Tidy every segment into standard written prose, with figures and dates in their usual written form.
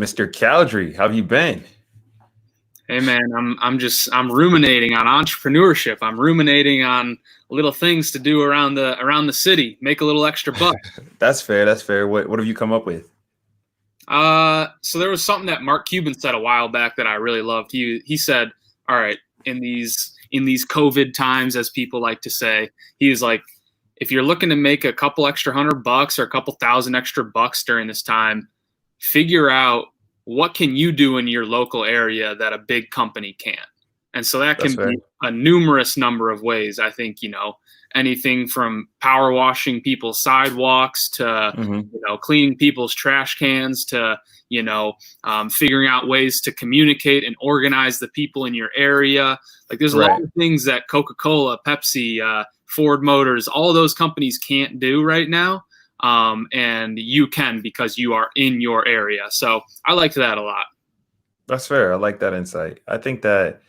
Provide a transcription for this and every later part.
Mr. Cowdrey, how have you been? Hey man, I'm ruminating on entrepreneurship. I'm ruminating on little things to do around the city, make a little extra buck. That's fair. That's fair. What have you come up with? So there was something that Mark Cuban said a while back that I really loved. He said, "All right, in these COVID times, as people like to say, he was like, if you're looking to make a couple extra $100 or a couple thousand extra bucks during this time, figure out what can you do in your local area that a big company can't." And so that That's can fair. be a numerous number of ways. I think, anything from power washing people's sidewalks to, hmm cleaning people's trash cans to, figuring out ways to communicate and organize the people in your area. Like there's a lot Right. of things that Coca-Cola, Pepsi, Ford Motors, all of those companies can't do right now. And you can because you are in your area. So I liked that a lot. That's fair. I like that insight. I think that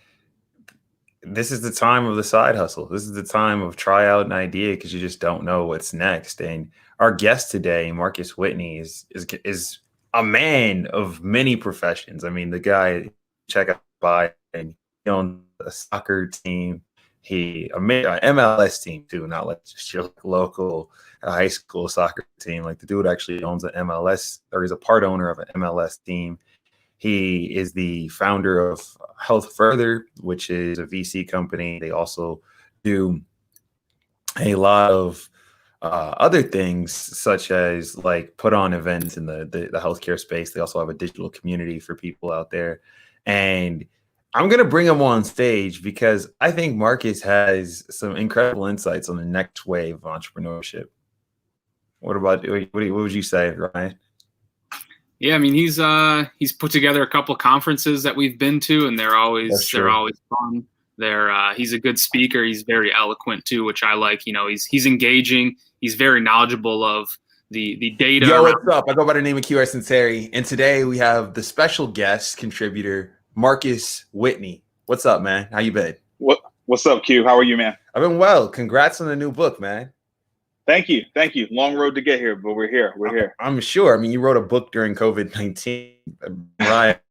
this is the time of the side hustle. This is the time of try out an idea because you just don't know what's next. And our guest today, Marcus Whitney, is a man of many professions. I mean, the guy check out by and he owns a soccer team. He a MLS team too, not like just your local high school soccer team. Like the dude actually owns an MLS, or he's a part owner of an MLS team. He is the founder of Health Further, which is a VC company. They also do a lot of other things, such as like put on events in the healthcare space. They also have a digital community for people out there. And I'm going to bring him on stage because I think Marcus has some incredible insights on the next wave of entrepreneurship. What would you say, Ryan? Yeah, I mean he's put together a couple conferences that we've been to, and they're always fun. He's a good speaker. He's very eloquent too, which I like. He's engaging. He's very knowledgeable of the data. Yo, what's up? I go by the name of QR Sinceri, and today we have the special guest contributor, Marcus Whitney. What's up, man? How you been? What's up, Q? How are you, man? I've been well. Congrats on the new book, man. Thank you. Long road to get here, but we're here. I'm sure. I mean, you wrote a book during COVID-19, right?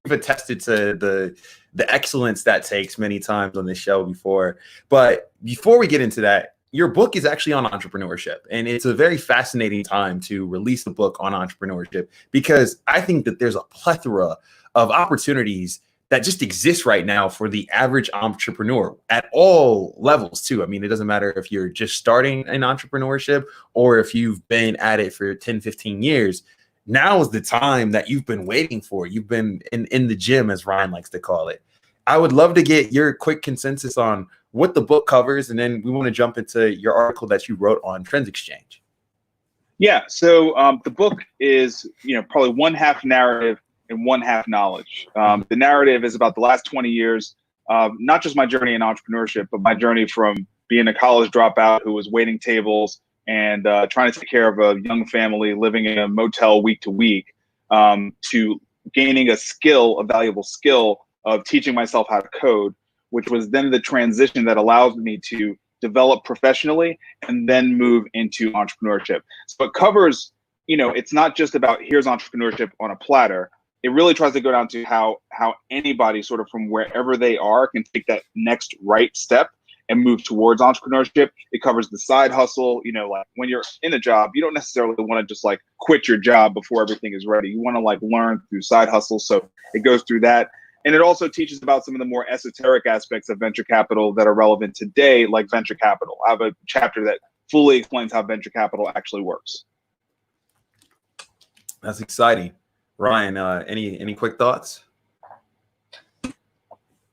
We've attested to the excellence that takes many times on this show before. But before we get into that, your book is actually on entrepreneurship, and it's a very fascinating time to release a book on entrepreneurship because I think that there's a plethora of opportunities that just exists right now for the average entrepreneur at all levels too. I mean, it doesn't matter if you're just starting an entrepreneurship or if you've been at it for 10, 15 years. Now is the time that you've been waiting for. You've been in the gym, as Ryan likes to call it. I would love to get your quick consensus on what the book covers, and then we want to jump into your article that you wrote on Trends Exchange. Yeah. So the book is, probably one half narrative and one half knowledge. The narrative is about the last 20 years, not just my journey in entrepreneurship, but my journey from being a college dropout who was waiting tables and trying to take care of a young family living in a motel week to week, to gaining a valuable skill of teaching myself how to code, which was then the transition that allows me to develop professionally and then move into entrepreneurship. So it covers, it's not just about here's entrepreneurship on a platter. It really tries to go down to how anybody sort of from wherever they are can take that next right step and move towards entrepreneurship. It covers the side hustle. Like when you're in a job, you don't necessarily want to just like quit your job before everything is ready. You want to like learn through side hustle. So it goes through that. And it also teaches about some of the more esoteric aspects of venture capital that are relevant today, like venture capital. I have a chapter that fully explains how venture capital actually works. That's exciting. Ryan, any quick thoughts?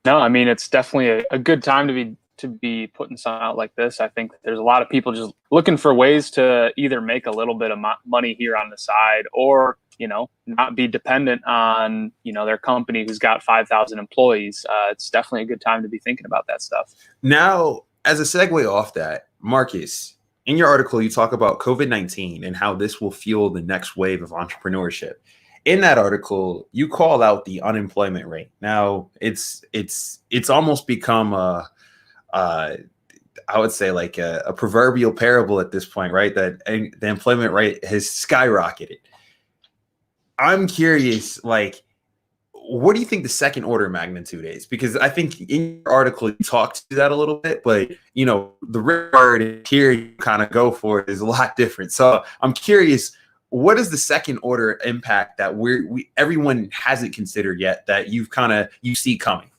No, I mean it's definitely a good time to be putting something out like this. I think there's a lot of people just looking for ways to either make a little bit of money here on the side or, not be dependent on, their company who's got 5,000 employees. It's definitely a good time to be thinking about that stuff. Now, as a segue off that, Marcus, in your article, you talk about COVID-19 and how this will fuel the next wave of entrepreneurship. In that article, you call out the unemployment rate. Now, it's almost become I would say like a proverbial parable at this point, right? That the employment rate has skyrocketed. I'm curious, like, what do you think the second order of magnitude is? Because I think in your article you talked to that a little bit, but the regard and here you kind of go for it is a lot different. So I'm curious, what is the second order impact that everyone hasn't considered yet that you see coming?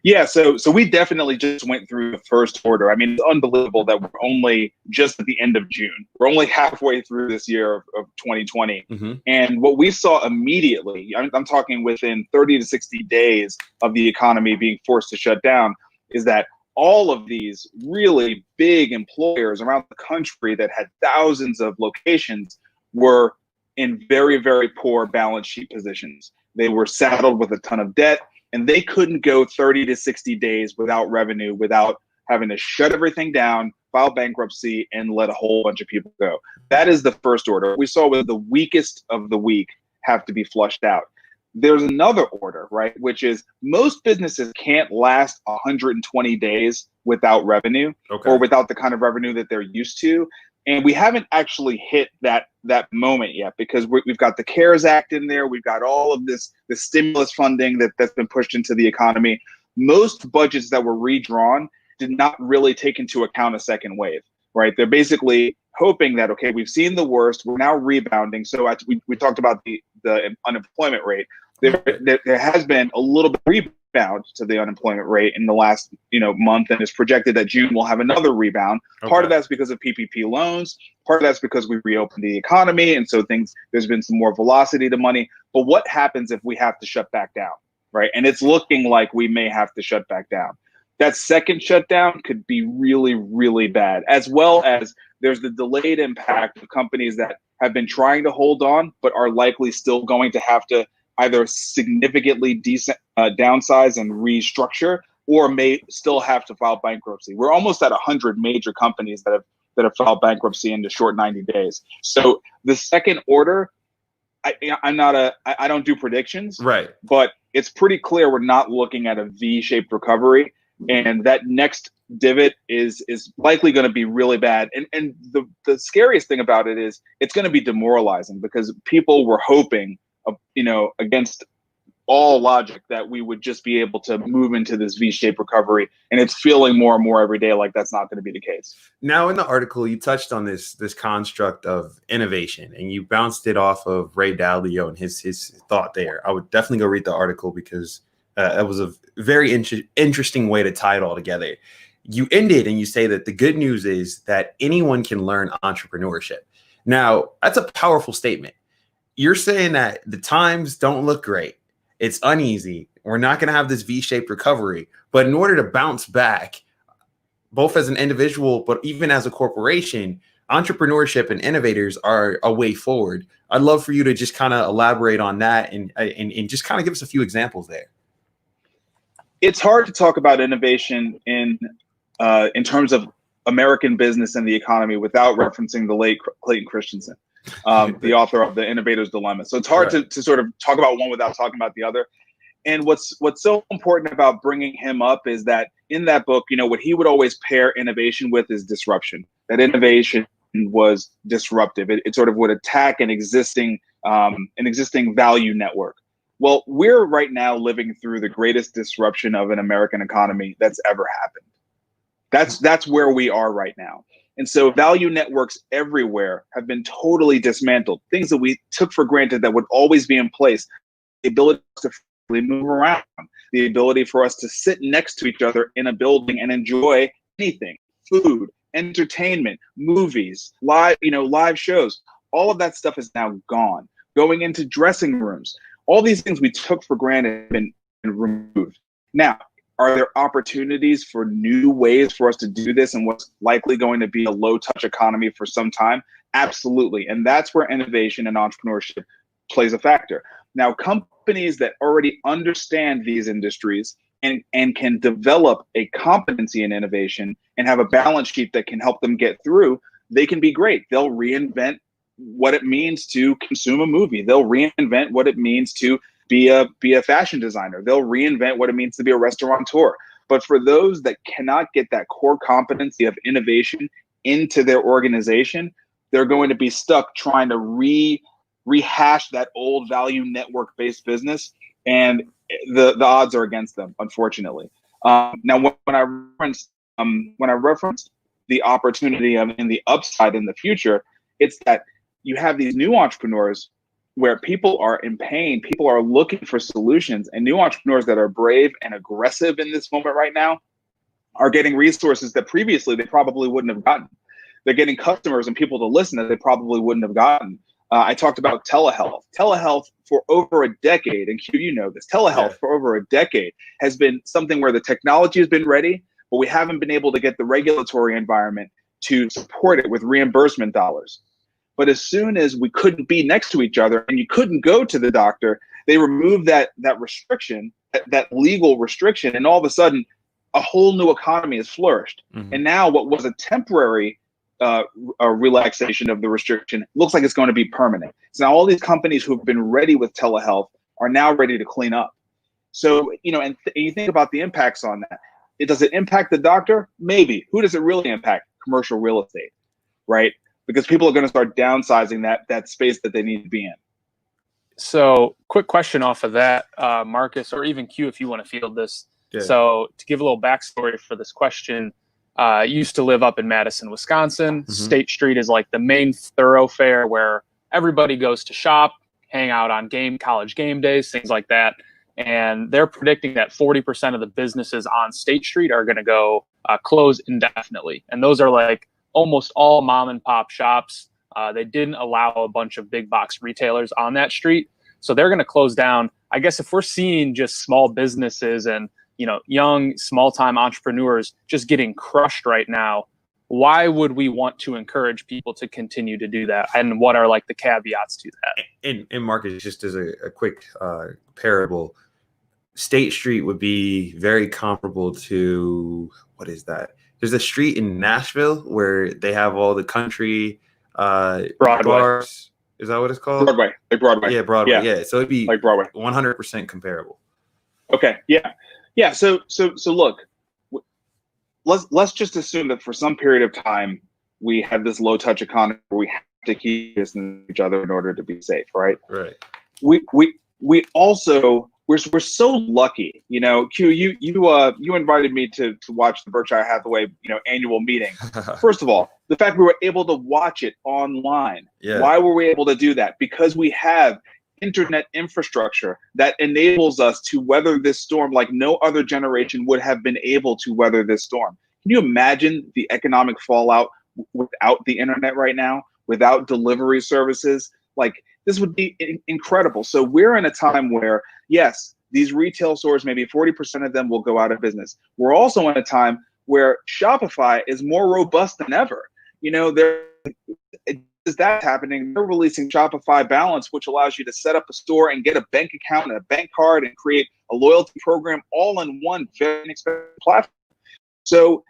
Yeah, so we definitely just went through the first order. I mean, it's unbelievable that we're only just at the end of June. We're only halfway through this year of 2020. Mm-hmm. And what we saw immediately, I'm talking within 30 to 60 days of the economy being forced to shut down, is that all of these really big employers around the country that had thousands of locations were in very, very poor balance sheet positions. They were saddled with a ton of debt, and they couldn't go 30 to 60 days without revenue, without having to shut everything down, file bankruptcy, and let a whole bunch of people go. That is the first order. We saw with the weakest of the weak have to be flushed out. There's another order, right, which is most businesses can't last 120 days without revenue, or without the kind of revenue that they're used to. And we haven't actually hit that moment yet, because we've got the CARES Act in there. We've got all of the stimulus funding that's been pushed into the economy. Most budgets that were redrawn did not really take into account a second wave, right? They're basically hoping that, okay, we've seen the worst. We're now rebounding. So we talked about the unemployment rate. There has been a little bit of rebound to the unemployment rate in the last month, and it's projected that June will have another rebound. Part of that's because of PPP loans. Part of that's because we reopened the economy, and so there's been some more velocity to money. But what happens if we have to shut back down, right? And it's looking like we may have to shut back down. That second shutdown could be really, really bad, as well as there's the delayed impact of companies that have been trying to hold on but are likely still going to have to either significantly downsize and restructure, or may still have to file bankruptcy. We're almost at 100 major companies that have filed bankruptcy in the short 90 days. So the second order, I don't do predictions, right? But it's pretty clear we're not looking at a V-shaped recovery, and that next divot is likely going to be really bad. And the scariest thing about it is it's going to be demoralizing, because people were hoping, against all logic, that we would just be able to move into this V-shaped recovery, and it's feeling more and more every day like that's not going to be the case. Now, in the article, you touched on this construct of innovation, and you bounced it off of Ray Dalio and his thought there. I would definitely go read the article, because that was a very interesting way to tie it all together. You ended and you say that the good news is that anyone can learn entrepreneurship. Now, that's a powerful statement. You're saying that the times don't look great. It's uneasy. We're not going to have this V-shaped recovery. But in order to bounce back, both as an individual, but even as a corporation, entrepreneurship and innovators are a way forward. I'd love for you to just kind of elaborate on that and just kind of give us a few examples there. It's hard to talk about innovation in terms of American business and the economy without referencing the late Clayton Christensen, the author of The Innovator's Dilemma. So it's hard to sort of talk about one without talking about the other. And what's so important about bringing him up is that in that book, what he would always pair innovation with is disruption. That innovation was disruptive. It sort of would attack an existing value network. Well, we're right now living through the greatest disruption of an American economy that's ever happened. That's where we are right now. And so value networks everywhere have been totally dismantled. Things that we took for granted that would always be in place. The ability to move around, the ability for us to sit next to each other in a building and enjoy anything, food, entertainment, movies, live shows. All of that stuff is now gone. Going into dressing rooms, all these things we took for granted have been removed. Now, are there opportunities for new ways for us to do this in what's likely going to be a low-touch economy for some time? Absolutely. And that's where innovation and entrepreneurship plays a factor. Now, companies that already understand these industries and can develop a competency in innovation and have a balance sheet that can help them get through, they can be great. They'll reinvent what it means to consume a movie. They'll reinvent what it means to be a fashion designer. They'll reinvent what it means to be a restaurateur. But for those that cannot get that core competency of innovation into their organization, they're going to be stuck trying to rehash that old value network-based business, and the odds are against them, unfortunately. Now, when I referenced the opportunity and the upside in the future, it's that you have these new entrepreneurs where people are in pain, people are looking for solutions, and new entrepreneurs that are brave and aggressive in this moment right now are getting resources that previously they probably wouldn't have gotten. They're getting customers and people to listen that they probably wouldn't have gotten. I talked about telehealth. Telehealth for over a decade, and Q, you know this, telehealth for over a decade has been something where the technology has been ready, but we haven't been able to get the regulatory environment to support it with reimbursement dollars. But as soon as we couldn't be next to each other and you couldn't go to the doctor, they removed that restriction, that legal restriction, and all of a sudden, a whole new economy has flourished. Mm-hmm. And now what was a temporary relaxation of the restriction looks like it's going to be permanent. So now all these companies who have been ready with telehealth are now ready to clean up. So, and you think about the impacts on that. Does it impact the doctor? Maybe. Who does it really impact? Commercial real estate, right? Because people are going to start downsizing that space that they need to be in. So quick question off of that, Marcus, or even Q, if you want to field this. Yeah. So to give a little backstory for this question, I used to live up in Madison, Wisconsin. Mm-hmm. State Street is like the main thoroughfare where everybody goes to shop, hang out on college game days, things like that. And they're predicting that 40% of the businesses on State Street are going to go close indefinitely. And those are like almost all mom and pop shops. They didn't allow a bunch of big box retailers on that street. So they're going to close down. I guess if we're seeing just small businesses and young, small-time entrepreneurs just getting crushed right now, why would we want to encourage people to continue to do that? And what are like the caveats to that? And Marcus, just as a quick parable, State Street would be very comparable to, what is that? There's a street in Nashville where they have all the country bars. Is that what it's called? Broadway. Like Broadway. Yeah, Broadway. Yeah. So it'd be like Broadway. 100% comparable. Okay. Yeah. Yeah. So look, let's just assume that for some period of time we have this low touch economy where we have to keep distancing each other in order to be safe, right? Right. We also we're so lucky, Q. You invited me to watch the Berkshire Hathaway annual meeting. First of all, the fact we were able to watch it online. Yeah. Why were we able to do that? Because we have internet infrastructure that enables us to weather this storm like no other generation would have been able to weather this storm. Can you imagine the economic fallout without the internet right now, without delivery services? Like, this would be incredible. So we're in a time where, yes, these retail stores, maybe 40% of them will go out of business. We're also in a time where Shopify is more robust than ever. That's happening. They're releasing Shopify Balance, which allows you to set up a store and get a bank account and a bank card and create a loyalty program all in one very inexpensive platform. So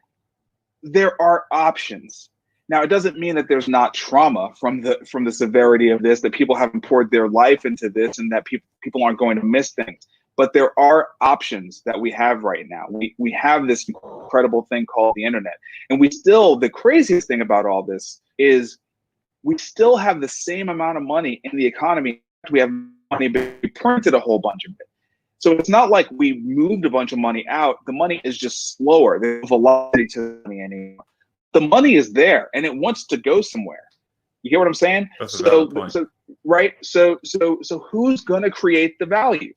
there are options. Now, it doesn't mean that there's not trauma from the severity of this, that people haven't poured their life into this, and that people aren't going to miss things. But there are options that we have right now. We have this incredible thing called the internet. And the craziest thing about all this is we still have the same amount of money in the economy. We have money, but we printed a whole bunch of it. So it's not like we moved a bunch of money out. The money is just slower. There's velocity to the money anymore. The money is there and it wants to go somewhere. You get what I'm saying? That's a valid point. So who's going to create the value?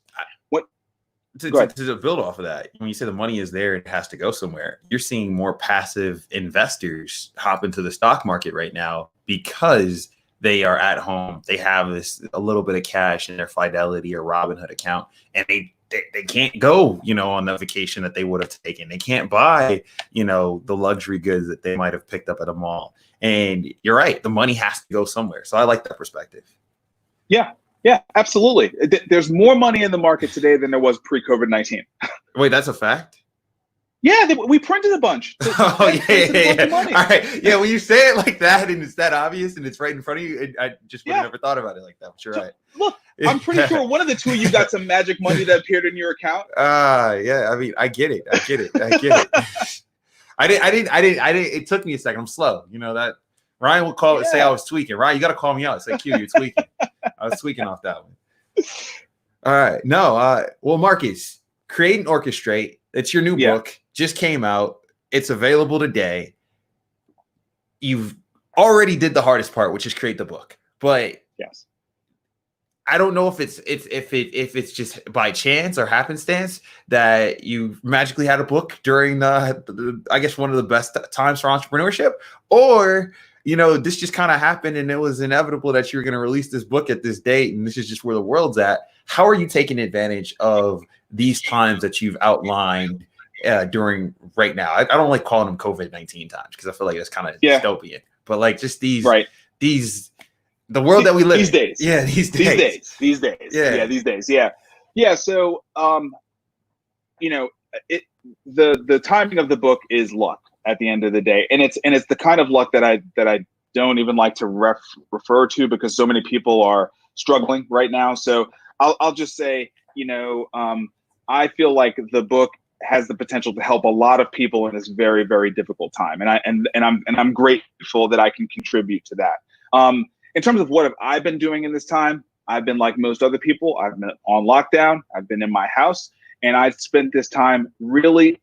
To build off of that, when you say the money is there, it has to go somewhere. You're seeing more passive investors hop into the stock market right now because they are at home. They have a little bit of cash in their Fidelity or Robinhood account, and they can't go, on the vacation that they would have taken. They can't buy, the luxury goods that they might have picked up at a mall. And you're right, the money has to go somewhere. So I like that perspective. Yeah, absolutely. There's more money in the market today than there was pre-COVID-19. Wait, that's a fact? Yeah, we printed a bunch. Yeah. All right. Yeah, when you say it like that and it's that obvious and it's right in front of you, I just would have never thought about it like that. But you're right. Look, I'm pretty sure one of the two of you got some magic money that appeared in your account. Yeah. I mean, I get it. I didn't. It took me a second. I'm slow. That Ryan will say I was tweaking. Ryan, you got to call me out. Say, Q, you're tweaking. I was tweaking off that one. All right. No. Well, Marcus, Create and Orchestrate. It's your new book. Just came out. It's available today. You've already did the hardest part, which is create the book. But yes, I don't know if it's just by chance or happenstance that you magically had a book during I guess one of the best times for entrepreneurship, or this just kind of happened and it was inevitable that you were going to release this book at this date, and this is just where the world's at. How are you taking advantage of these times that you've outlined during right now? I don't like calling them COVID-19 times because I feel like it's kind of dystopian, but like just these the world that we live these days. Yeah, these days. Yeah. So, the timing of the book is luck at the end of the day, and it's the kind of luck that I don't even like to refer to because so many people are struggling right now. So I'll just say, I feel like the book has the potential to help a lot of people in this very, very difficult time, and I'm grateful that I can contribute to that. In terms of what have I been doing in this time, I've been like most other people. I've been on lockdown. I've been in my house, and I've spent this time really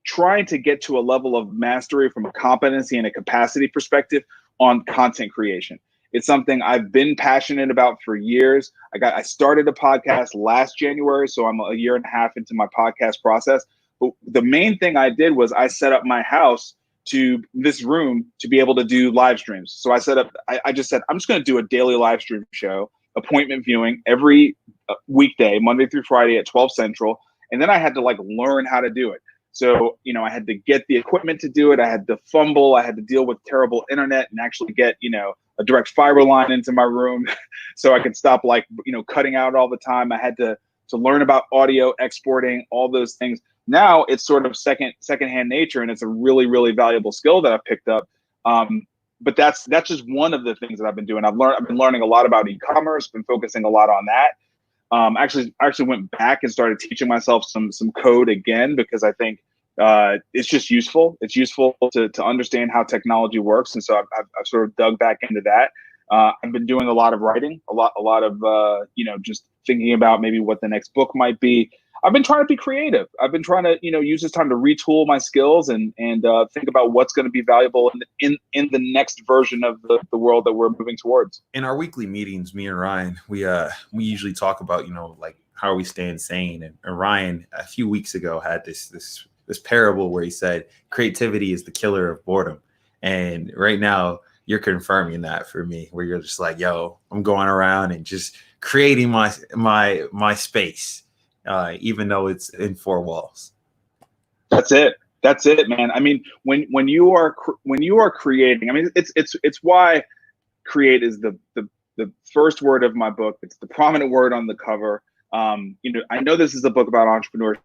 trying to get to a level of mastery from a competency and a capacity perspective on content creation. It's something I've been passionate about for years. I started a podcast last January, so I'm a year and a half into my podcast process. But the main thing I did was I set up my house to this room to be able to do live streams. So I just said, I'm just going to do a daily live stream show, appointment viewing every weekday, Monday through Friday at 12 Central. And then I had to learn how to do it. So, I had to get the equipment to do it. I had to fumble. I had to deal with terrible internet and actually get, a direct fiber line into my room so I could stop cutting out all the time. I had to learn about audio exporting, all those things. Now it's sort of secondhand nature, and it's a really, really valuable skill that I've picked up. But that's just one of the things that I've been doing. I've been learning a lot about e-commerce, been focusing a lot on that. I actually went back and started teaching myself some code again, because I think it's just useful. It's useful to understand how technology works, and so I've sort of dug back into that. I've been doing a lot of writing, a lot of just thinking about maybe what the next book might be. I've been trying to be creative. I've been trying to use this time to retool my skills and think about what's going to be valuable in the next version of the world that we're moving towards. In our weekly meetings, me and Ryan, we usually talk about how are we staying sane. And Ryan a few weeks ago had this parable where he said creativity is the killer of boredom. And right now you're confirming that for me, where you're just like, yo, I'm going around and just creating my space, even though it's in four walls. That's it, man. I mean, when you are creating, I mean, it's why create is the first word of my book. It's the prominent word on the cover. I know this is a book about entrepreneurship.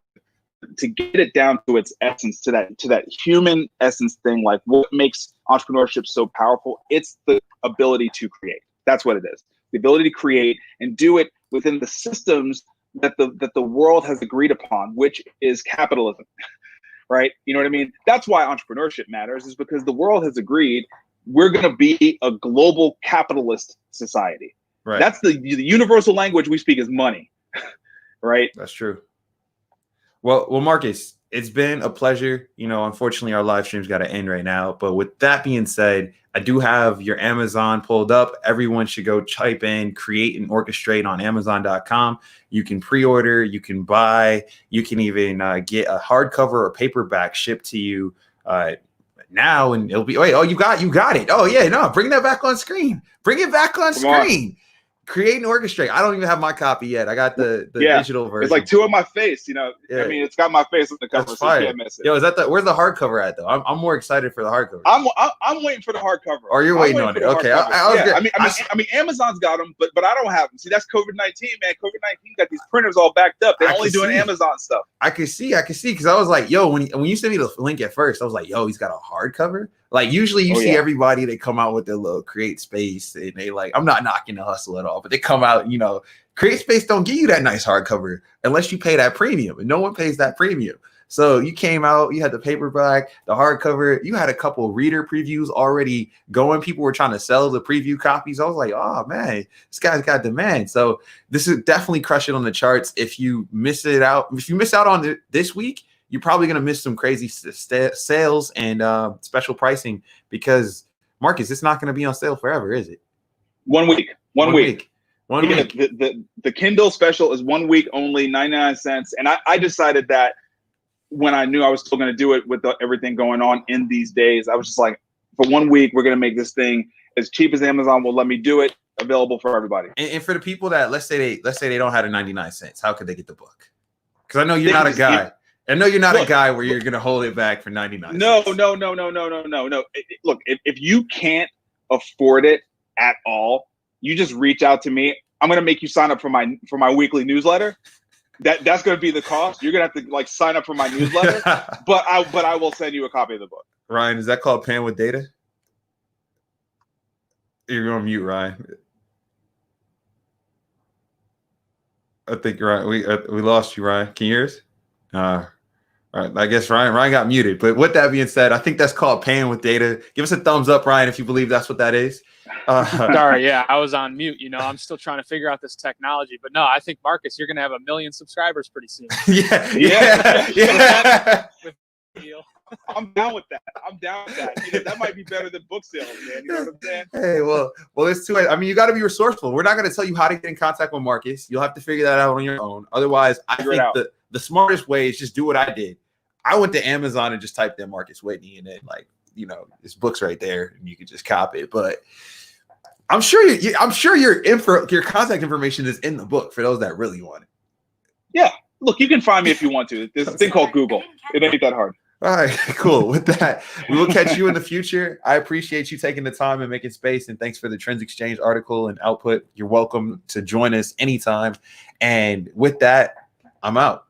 To get it down to its essence, to that human essence thing, like what makes entrepreneurship so powerful, it's the ability to create. That's what it is. The ability to create and do it within the systems that the world has agreed upon, which is capitalism, right? You know what I mean? That's why entrepreneurship matters, is because the world has agreed we're going to be a global capitalist society. Right. That's the universal language we speak is money, right? That's true. Well, Marcus, it's been a pleasure. Unfortunately, our live stream's got to end right now. But with that being said, I do have your Amazon pulled up. Everyone should go type in Create and Orchestrate on Amazon.com. You can pre-order, you can buy, you can even get a hardcover or paperback shipped to you now, and it'll be you got it. Oh yeah, no, bring that back on screen. Bring it back on screen. Create and Orchestrate. I don't even have my copy yet. I got the digital version. It's like two on my face, Yeah. I mean, it's got my face on the cover, That's so fire. you can't miss it. Yo, where's the hardcover at though? I'm more excited for the hardcover. I'm waiting for the hardcover. Or you're waiting on it. Okay. I mean, Amazon's got them, but I don't have them. See, that's COVID-19, man. COVID-19 got these printers all backed up. They're only doing Amazon stuff. I could see, because I was like, yo, when you sent me the link at first, I was like, yo, he's got a hardcover. Like usually you see everybody, they come out with their little Create Space, and they I'm not knocking the hustle at all, but they come out, Create Space don't give you that nice hardcover unless you pay that premium, and no one pays that premium. So you came out, you had the paperback, the hardcover, you had a couple reader previews already going. People were trying to sell the preview copies. I was like, oh man, this guy's got demand. So this is definitely crushing on the charts. If you miss out on it this week, you're probably going to miss some crazy sales and special pricing, because Marcus, it's not going to be on sale forever, is it? 1 week. One week. The Kindle special is 1 week only, 99 cents. And I decided that when I knew I was still going to do it with everything going on in these days, I was just like, for 1 week, we're going to make this thing as cheap as Amazon will let me do it, available for everybody. And for the people that let's say they don't have a 99 cents, how could they get the book? Because I know you're not a guy. I know you're not a guy where you're going to hold it back for 99 No. cents. Look, if you can't afford it at all, you just reach out to me. I'm going to make you sign up for my weekly newsletter. That's going to be the cost. You're going to have to like sign up for my newsletter, but I will send you a copy of the book. Ryan, is that called Pan with Data? You're on mute, Ryan. I think Ryan, we lost you, Ryan. Can you hear us? All right, I guess Ryan got muted. But with that being said, I think that's called Paying with Data. Give us a thumbs up, Ryan, if you believe that's what that is. Sorry, yeah, I was on mute. I'm still trying to figure out this technology. But no, I think, Marcus, you're going to have 1 million subscribers pretty soon. Yeah. I'm down with that. That might be better than book sales, man. You know what I'm saying? Hey, well, it's too late. I mean, you got to be resourceful. We're not going to tell you how to get in contact with Marcus. You'll have to figure that out on your own. Otherwise, I think the smartest way is just do what I did. I went to Amazon and just typed in Marcus Whitney, and then his book's right there, and you could just copy it. But I'm sure your contact information is in the book for those that really want it. Yeah, look, you can find me if you want to. There's a thing called Google. It ain't that hard. All right, cool. With that, we will catch you in the future. I appreciate you taking the time and making space, and thanks for the Trends Exchange article and output. You're welcome to join us anytime. And with that, I'm out.